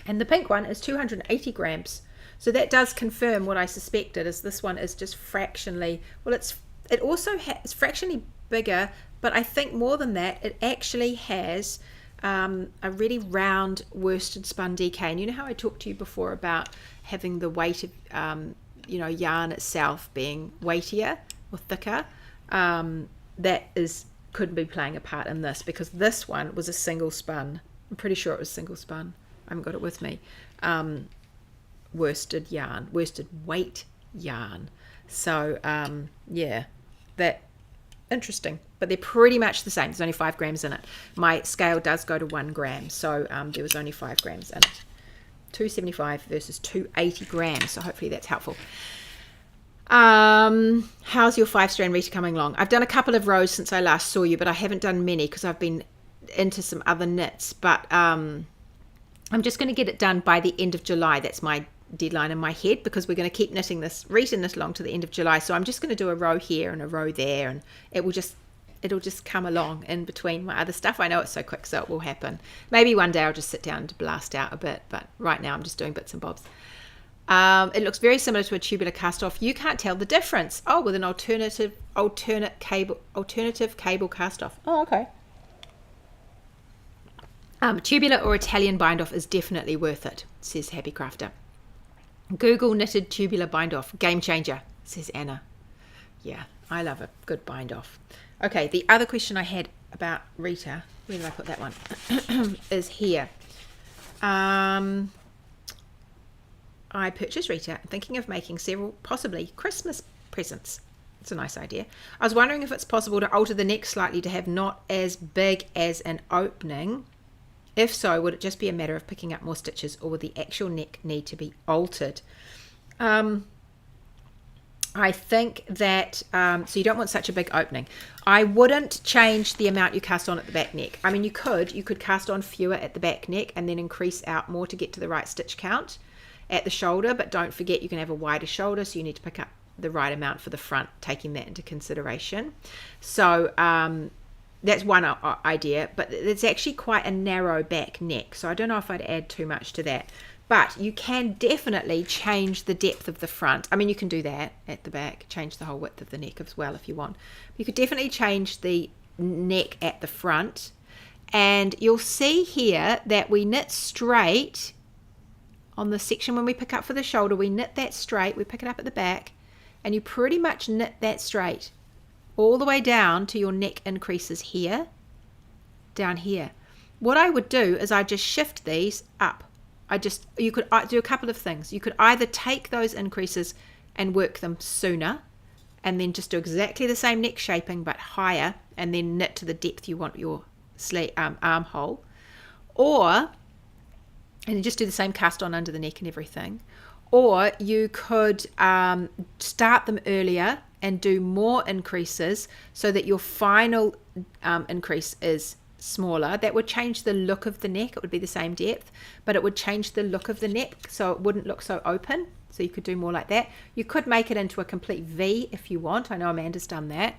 and the pink one is 280 grams. So that does confirm what I suspected, is this one is just fractionally, well, it also has fractionally bigger, but I think more than that, it actually has a really round worsted spun DK. And you know how I talked to you before about having the weight of yarn itself being weightier or thicker? That could be playing a part in this, because this one was a single spun. I'm pretty sure it was single spun. I haven't got it with me. Worsted weight yarn. So yeah, that interesting, but they're pretty much the same. There's only 5 grams in it. My scale does go to 1 gram, so there was only 5 grams in it. 275 versus 280 grams, so hopefully that's helpful. How's your 5-strand Rita coming along? I've done a couple of rows since I last saw you, but I haven't done many because I've been into some other knits. But I'm just going to get it done by the end of July. That's my deadline in my head, because we're going to keep knitting this Rita knit along to the end of July. So I'm just going to do a row here and a row there, and it'll just come along in between my other stuff. I know it's so quick, so it will happen. Maybe one day I'll just sit down to blast out a bit, but right now I'm just doing bits and bobs. It looks very similar to a tubular cast off. You can't tell the difference. Oh, with an alternative cable cast off. Oh, okay. Tubular or Italian bind off is definitely worth it, says Happy Crafter. Google knitted tubular bind off, game changer, says Anna. Yeah, I love a good bind off. Okay, the other question I had about Rita, where did I put that one? Is here. I purchased Rita, thinking of making several possibly Christmas presents. It's a nice idea. I was wondering if it's possible to alter the neck slightly to have not as big as an opening. If so, would it just be a matter of picking up more stitches, or would the actual neck need to be altered? I think that, so you don't want such a big opening. I wouldn't change the amount you cast on at the back neck. I mean, you could cast on fewer at the back neck and then increase out more to get to the right stitch count at the shoulder, but don't forget you can have a wider shoulder, so you need to pick up the right amount for the front, taking that into consideration. So that's one idea, but it's actually quite a narrow back neck, so I don't know if I'd add too much to that. But you can definitely change the depth of the front. I mean, you can do that at the back, change the whole width of the neck as well if you want. You could definitely change the neck at the front. And you'll see here that we knit straight on the section when we pick up for the shoulder. We knit that straight, we pick it up at the back, and you pretty much knit that straight all the way down to your neck increases here, down here. What I would do is I just shift these up. You could do a couple of things. You could either take those increases and work them sooner, and then just do exactly the same neck shaping but higher, and then knit to the depth you want your armhole, and you just do the same cast on under the neck and everything. Or you could start them earlier and do more increases so that your final increase is smaller. That would change the look of the neck. It would be the same depth, but it would change the look of the neck so it wouldn't look so open. So you could do more like that. You could make it into a complete V if you want. I know Amanda's done that.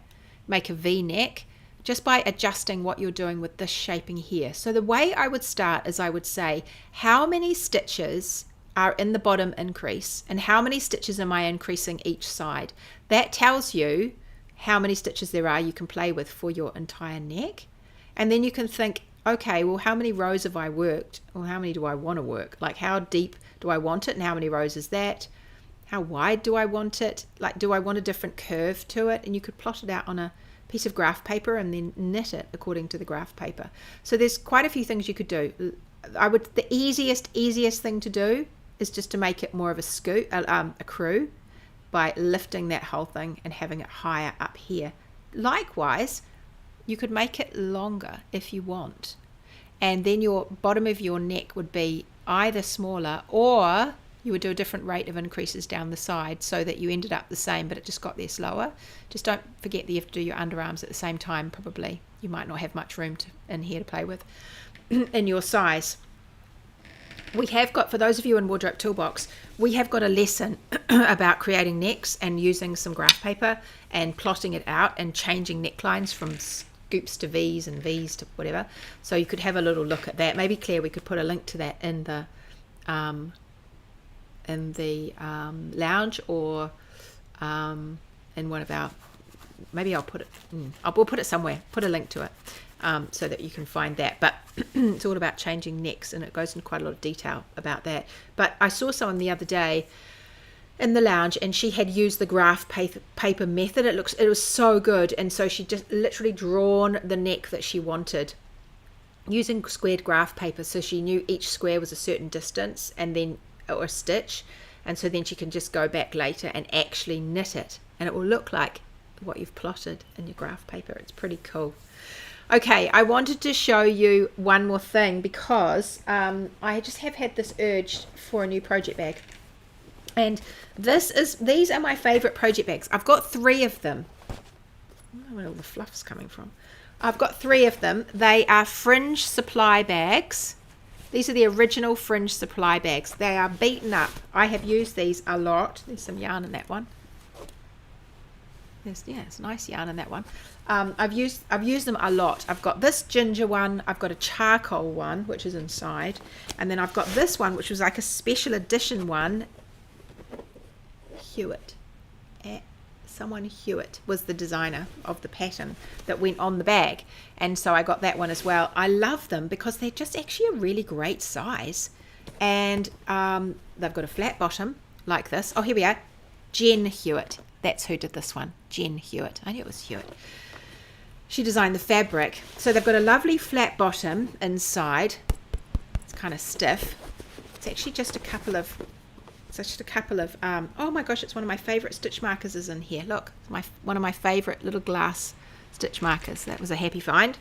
Make a V neck just by adjusting what you're doing with this shaping here. So the way I would start is I would say, how many stitches are in the bottom increase and how many stitches am I increasing each side? That tells you how many stitches there are you can play with for your entire neck. And then you can think, okay, well, how many rows have I worked? Or how many do I want to work? Like, how deep do I want it? And how many rows is that? How wide do I want it? Like, do I want a different curve to it? And you could plot it out on a piece of graph paper and then knit it according to the graph paper. So there's quite a few things you could do. The easiest thing to do is just to make it more of a crew by lifting that whole thing and having it higher up here. Likewise, you could make it longer if you want, and then your bottom of your neck would be either smaller, or you would do a different rate of increases down the side so that you ended up the same but it just got there slower. Just don't forget that you have to do your underarms at the same time. Probably you might not have much room in here to play with in your size. We have got, for those of you in Wardrobe Toolbox, we have got a lesson about creating necks and using some graph paper and plotting it out and changing necklines from scoops to V's and V's to whatever. So you could have a little look at that. Maybe, Claire, we could put a link to that in the lounge, or in one of our, maybe I'll put it, we'll put it somewhere, put a link to it. So that you can find that. But it's all about changing necks, and it goes into quite a lot of detail about that. But I saw someone the other day in the lounge, and she had used the graph paper method. It was so good, and so she just literally drawn the neck that she wanted using squared graph paper. So she knew each square was a certain distance, and then or a stitch, and so then she can just go back later and actually knit it, and it will look like what you've plotted in your graph paper. It's pretty cool. Okay, I wanted to show you one more thing because I just have had this urge for a new project bag. And these are my favorite project bags. I've got 3 of them. I don't know where all the fluff's coming from. I've got 3 of them. They are Fringe Supply bags. These are the original Fringe Supply bags. They are beaten up. I have used these a lot. There's some yarn in that one. It's nice yarn in that one. I've used them a lot. I've got this ginger one, I've got a charcoal one which is inside, and then I've got this one which was like a special edition one. Hewitt was the designer of the pattern that went on the bag, and so I got that one as well. I love them because they're just actually a really great size, and they've got a flat bottom like this. Oh, here we are. Jen Hewitt. That's who did this one. Jen Hewitt. I knew it was Hewitt. She designed the fabric. So they've got a lovely flat bottom inside. It's kind of stiff. It's actually just a couple of So just a couple of, oh my gosh, it's one of my favourite stitch markers is in here. Look, one of my favourite little glass stitch markers. That was a happy find.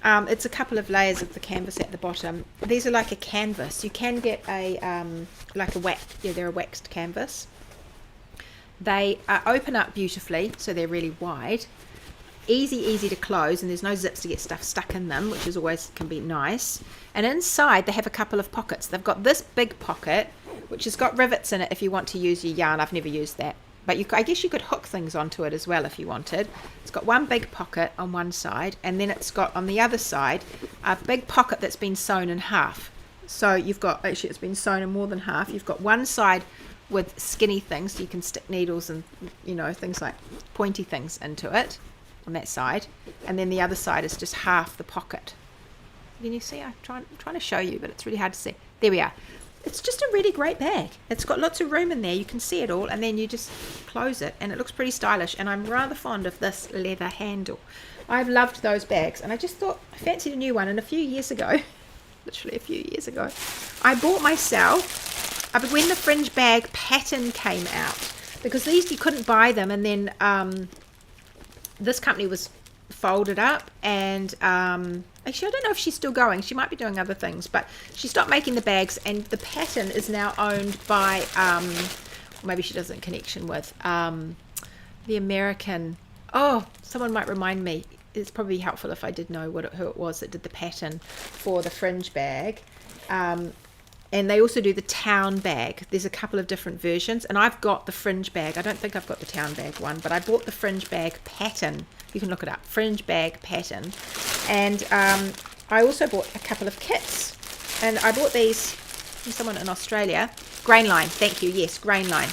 It's a couple of layers of the canvas at the bottom. These are like a canvas. You can get a, like a wax, yeah, they're a waxed canvas. They open up beautifully, so they're really wide. Easy to close, and there's no zips to get stuff stuck in them, which is always can be nice. And inside they have a couple of pockets. They've got this big pocket, which has got rivets in it if you want to use your yarn. I've never used that, but I guess you could hook things onto it as well if you wanted. It's got one big pocket on one side, and then it's got on the other side a big pocket that's been sewn in half. So you've got, actually it's been sewn in more than half. You've got one side with skinny things, so you can stick needles and, you know, things like pointy things into it on that side, and then the other side is just half the pocket. Can you see? I'm trying to show you, but it's really hard to see. There we are. It's just a really great bag. It's got lots of room in there. You can see it all, and then you just close it, and it looks pretty stylish. And I'm rather fond of this leather handle. I've loved those bags, and I just thought I fancied a new one. And a few years ago, literally a few years ago, I bought myself, when the fringe bag pattern came out, because these you couldn't buy them, and then this company was folded up, and actually I don't know if she's still going. She might be doing other things, but she stopped making the bags, and the pattern is now owned by or maybe she does it in connection with the American, someone might remind me. It's probably helpful if I did know who it was that did the pattern for the fringe bag. And they also do the town bag. There's a couple of different versions, and I've got the fringe bag. I don't think I've got the town bag one, but I bought the fringe bag pattern. You can look it up, fringe bag pattern. And I also bought a couple of kits, and I bought these from someone in Australia. Grainline, thank you, yes, Grainline.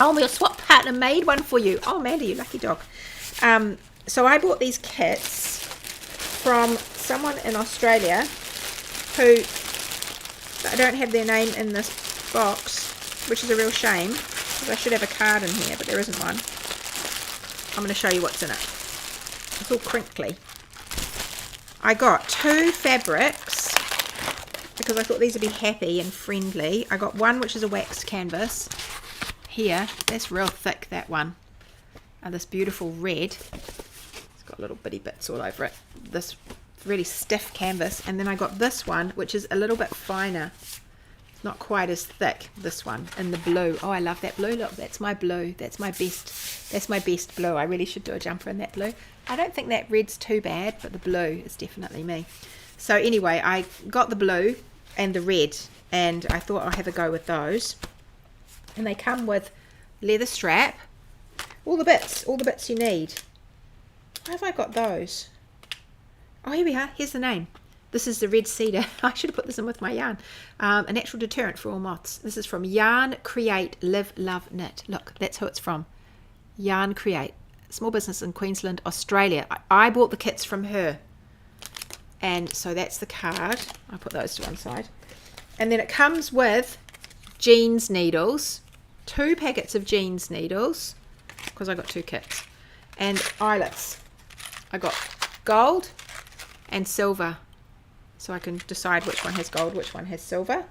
Oh, my swap partner made one for you. Oh, Mandy, you lucky dog. So I bought these kits from someone in Australia who, I don't have their name in this box, which is a real shame, because I should have a card in here, but there isn't one. I'm going to show you what's in it. It's all crinkly. I got 2 fabrics, because I thought these would be happy and friendly. I got one which is a waxed canvas. Here, that's real thick, that one. And this beautiful red. It's got little bitty bits all over it. This really stiff canvas, and then I got this one which is a little bit finer, not quite as thick, this one in the blue. Oh, I love that blue. Look, that's my blue. That's my best blue. I really should do a jumper in that blue. I don't think that red's too bad, but the blue is definitely me. So anyway, I got the blue and the red, and I thought I'll have a go with those. And they come with leather strap, all the bits you need. Why have I got those? Oh, here we are. Here's the name. This is the red cedar. I should have put this in with my yarn. A natural deterrent for all moths. This is from Yarn Create Live Love Knit. Look, that's who it's from. Yarn Create. Small business in Queensland, Australia. I bought the kits from her. And so that's the card. I'll put those to one side. And then it comes with jeans needles. 2 packets of jeans needles, because I got 2 kits. And eyelets. I got gold and silver, so I can decide which one has gold, which one has silver.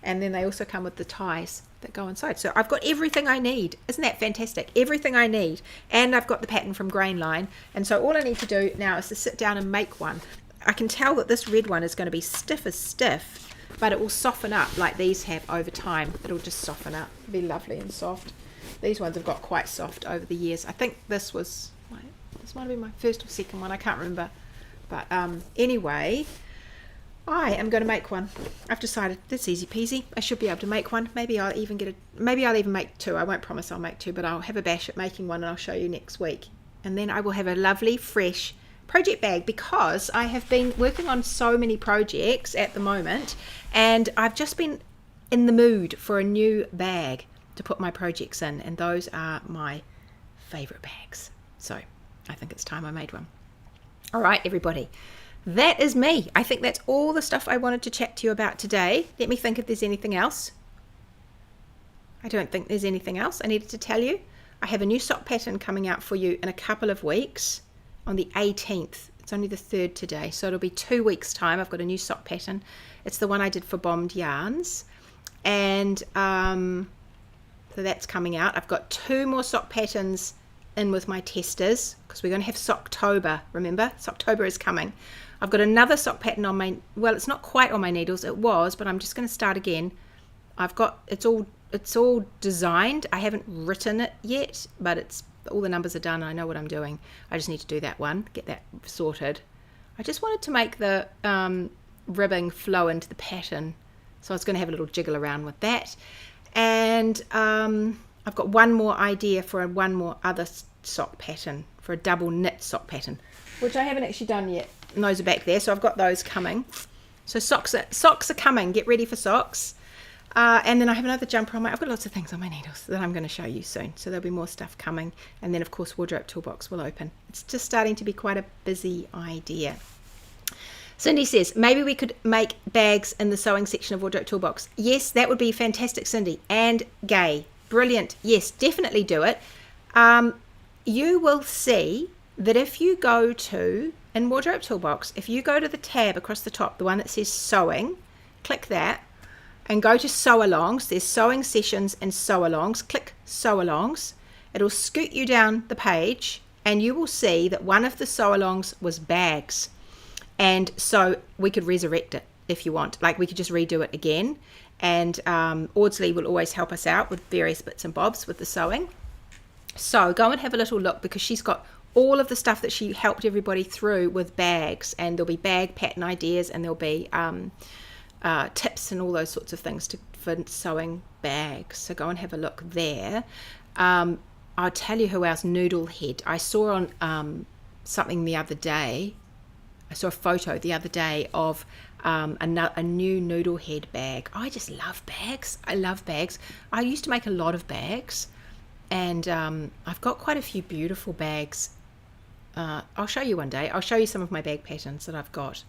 And then they also come with the ties that go inside. So I've got everything I need. Isn't that fantastic? Everything I need. And I've got the pattern from Grainline. And so all I need to do now is to sit down and make one. I can tell that this red one is going to be stiff as stiff, but it will soften up like these have over time. It'll just soften up. It'll be lovely and soft. These ones have got quite soft over the years. I think this might have been my first or second one. I can't remember. But anyway, I am going to make one. I've decided that's easy peasy. I should be able to make one. Maybe I'll even make 2. I won't promise I'll make 2, but I'll have a bash at making one, and I'll show you next week. And then I will have a lovely fresh project bag, because I have been working on so many projects at the moment, and I've just been in the mood for a new bag to put my projects in, and those are my favorite bags. So I think it's time I made one. All right, everybody, that is me. I think that's all the stuff I wanted to chat to you about today. Let me think if there's anything else. I don't think there's anything else I needed to tell you. I have a new sock pattern coming out for you in a couple of weeks on the 18th. It's only the 3rd today, so it'll be 2 weeks' time. I've got a new sock pattern. It's the one I did for Bombed Yarns. And so that's coming out. I've got 2 more sock patterns in with my testers because we're going to have Socktober. Remember, Socktober is coming. I've got another sock pattern on my, well, it's not quite on my needles, it was, but I'm just going to start again. I've got, it's all designed. I haven't written it yet, but it's, all the numbers are done. I know what I'm doing. I just need to do that one, get that sorted. I just wanted to make the ribbing flow into the pattern, so I was going to have a little jiggle around with that. And I've got one more idea for one more other sock pattern, for a double knit sock pattern, which I haven't actually done yet. And those are back there, so I've got those coming. So socks are coming. Get ready for socks. And then I have another jumper on my, I've got lots of things on my needles that I'm going to show you soon. So there'll be more stuff coming. And then of course wardrobe toolbox will open. It's just starting to be quite a busy idea. Cindy says, maybe we could make bags in the sewing section of wardrobe toolbox. Yes, that would be fantastic, Cindy. And gay. Brilliant. Yes, definitely do it. You will see that if you go to, in wardrobe toolbox, if you go to the tab across the top, the one that says sewing, click that and go to sew alongs. There's sewing sessions and sew alongs. Click sew alongs. It'll scoot you down the page and you will see that one of the sew alongs was bags. And so we could resurrect it if you want. Like we could just redo it again. And Audsley will always help us out with various bits and bobs with the sewing. So go and have a little look because she's got all of the stuff that she helped everybody through with bags. And there'll be bag pattern ideas and there'll be tips and all those sorts of things for sewing bags. So go and have a look there. I'll tell you who else, Noodle Head. I saw on something the other day. I saw a photo the other day of a new Noodle Head bag. I just love bags. I love bags. I used to make a lot of bags, and I've got quite a few beautiful bags. I'll show you one day. I'll show you some of my bag patterns that I've got.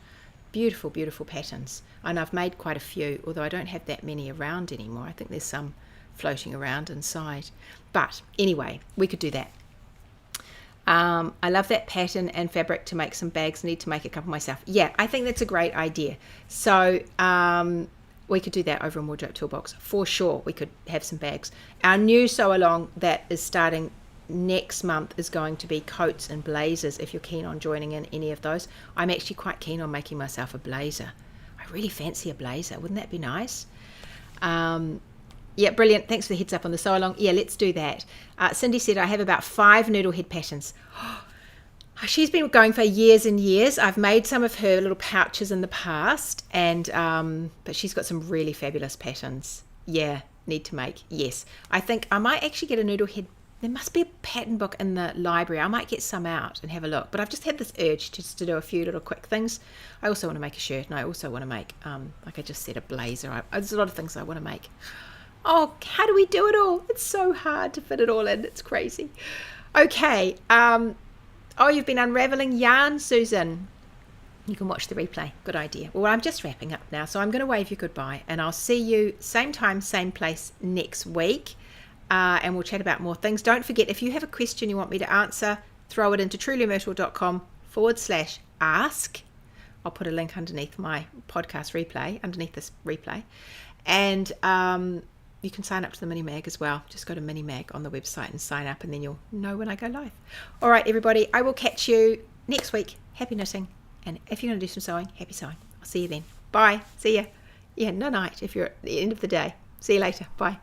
Beautiful, beautiful patterns. And I've made quite a few, although I don't have that many around anymore. I think there's some floating around inside. But anyway, we could do that. I love that pattern and fabric to make some bags. Need to make a couple myself. Yeah, I think that's a great idea. So we could do that over in Wardrobe Toolbox. For sure, we could have some bags. Our new sew along that is starting next month is going to be coats and blazers, if you're keen on joining in any of those. I'm actually quite keen on making myself a blazer. I really fancy a blazer. Wouldn't that be nice? Yeah, brilliant. Thanks for the heads up on the sew along. Yeah, let's do that. Cindy said, I have about 5 noodle head patterns. She's been going for years and years. I've made some of her little pouches in the past, and but she's got some really fabulous patterns. Yeah, need to make. Yes. I think I might actually get a noodle head. There must be a pattern book in the library. I might get some out and have a look. But I've just had this urge just to do a few little quick things. I also want to make a shirt, and I also want to make, like I just said, a blazer. There's a lot of things I want to make. Oh, how do we do it all? It's so hard to fit it all in. It's crazy. Okay. Oh, you've been unraveling yarn, Susan. You can watch the replay. Good idea. Well, I'm just wrapping up now, so I'm going to wave you goodbye, and I'll see you same time, same place next week, and we'll chat about more things. Don't forget, if you have a question you want me to answer, throw it into truelymyrtle.com/ask. I'll put a link underneath my podcast replay, underneath this replay, and you can sign up to the mini mag as well. Just go to mini mag on the website and sign up, and then you'll know when I go live. All right, everybody, I will catch you next week. Happy knitting. And if you're going to do some sewing, happy sewing. I'll see you then. Bye. See ya. Yeah, no night if you're at the end of the day. See you later. Bye.